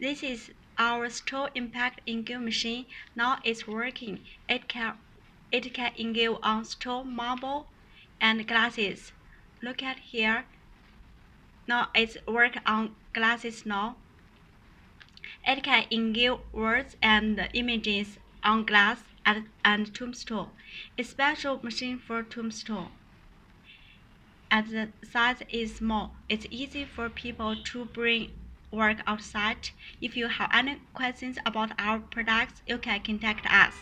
This is our store impact engrave machine. Now it's working. It can engrave on stone, marble, and glasses. Look at here. Now it's work on glasses now. It can engrave words and images on glass and tombstone. It's a special machine for tombstone. As the size is small, it's easy for people to bring work outside. If you have any questions about our products, you can contact us.